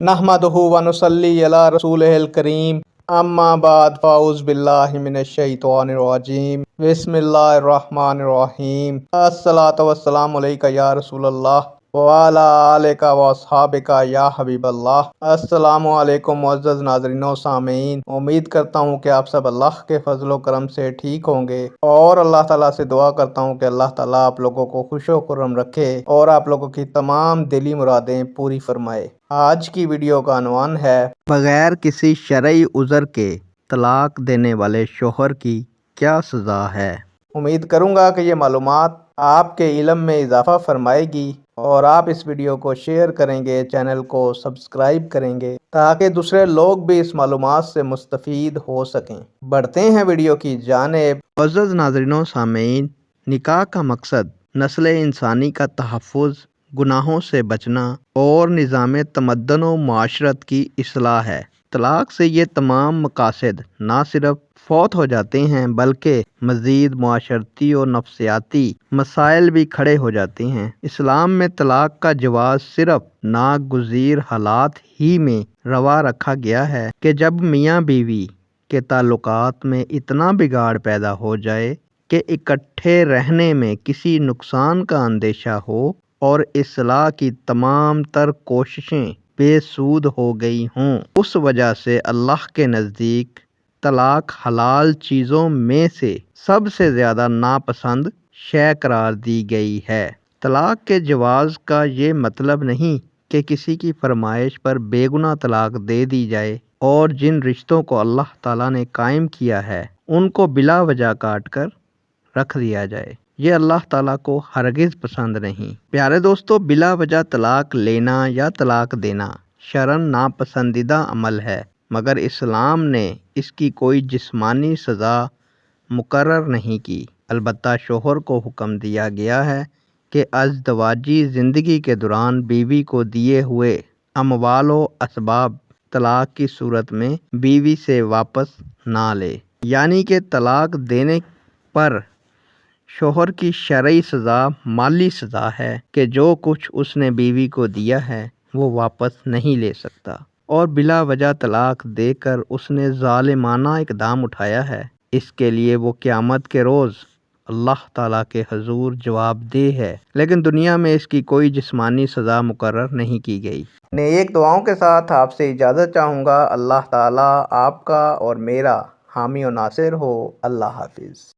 नहमदुहु व नुसल्ली अला रसूलिहिल करीम अम्मा बाद फ़ाउज़ बिल्लाहि मिनश शैतानिर रजीम बिस्मिल्लाहिर रहमानिर रहीम अस्सलातु वस्सलामु अलैका या रसूलल्लाह व अला आलिका व अस्हाबिका या हबीबल्लाह। अस्सलामु अलैकुम मुअज़्ज़ज़ नाज़रीन व सामीन। उम्मीद करता हूँ कि आप सब अल्लाह के फजल व करम से ठीक होंगे और अल्लाह ताला से दुआ करता हूँ कि अल्लाह ताला आप लोगों को खुश व खुर्रम रखे और आप लोगों की तमाम दिली मुरादें पूरी फरमाए। आज की वीडियो का अनवान है बगैर किसी शरई उज़र के तलाक देने वाले शोहर की क्या सज़ा है। उम्मीद करूँगा कि ये मालूमात आपके इल्म में इजाफ़ा फरमाएगी और आप इस वीडियो को शेयर करेंगे, चैनल को सब्सक्राइब करेंगे ताकि दूसरे लोग भी इस मालूमात से मुस्तफ़ीद हो सकें। बढ़ते हैं वीडियो की जानिब। मुअज़्ज़ज़ नाज़रीन सामीन, निकाह का मकसद नस्ल इंसानी का तहफ़्फ़ुज़, गुनाहों से बचना और निज़ाम तमद्दुन व माशरत की इस्लाह है। तलाक से ये तमाम मकासद ना सिर्फ फौत हो जाते हैं बल्कि मज़ीद माशरती और नफ्सियाती मसाइल भी खड़े हो जाते हैं। इस्लाम में तलाक का जवाज़ सिर्फ नागुज़ीर हालात ही में रवा रखा गया है कि जब मियाँ बीवी के ताल्लुकात में इतना बिगाड़ पैदा हो जाए कि इकट्ठे रहने में किसी नुकसान का अंदेशा हो और इस्लाह की तमाम तर कोशिशें बेसूद हो गई हों। उस वजह से अल्लाह के नज़दीक तलाक हलाल चीज़ों में से सबसे ज़्यादा नापसंद शय करार दी गई है। तलाक के जवाज़ का ये मतलब नहीं कि किसी की फरमाइश पर बेगुनाह तलाक दे दी जाए और जिन रिश्तों को अल्लाह ताला ने कायम किया है उनको बिला वजह काट कर रख दिया जाए। ये अल्लाह ताला को हरगिज़ पसंद नहीं। प्यारे दोस्तों, बिला वजह तलाक लेना या तलाक देना शरन नापसंदीदा अमल है, मगर इस्लाम ने इसकी कोई जिस्मानी सज़ा मुकर्रर नहीं की। अलबत्ता शोहर को हुक्म दिया गया है कि अज़दवाजी ज़िंदगी के दौरान बीवी को दिए हुए अमवाल व असबाब तलाक की सूरत में बीवी से वापस ना ले। यानी कि तलाक देने पर शोहर की शरई सज़ा माली सज़ा है कि जो कुछ उसने बीवी को दिया है वो वापस नहीं ले सकता, और बिला वजह तलाक देकर उसने ज़ालिमाना इक़दाम उठाया है, इसके लिए वो क़यामत के रोज़ अल्लाह ताला के हजूर जवाबदेह है। लेकिन दुनिया में इसकी कोई जिस्मानी सज़ा मुकर्रर नहीं की गई। नेक दुआओं के साथ आपसे इजाज़त चाहूँगा। अल्लाह ताला आपका और मेरा हामी और नासिर हो। अल्लाह हाफिज़।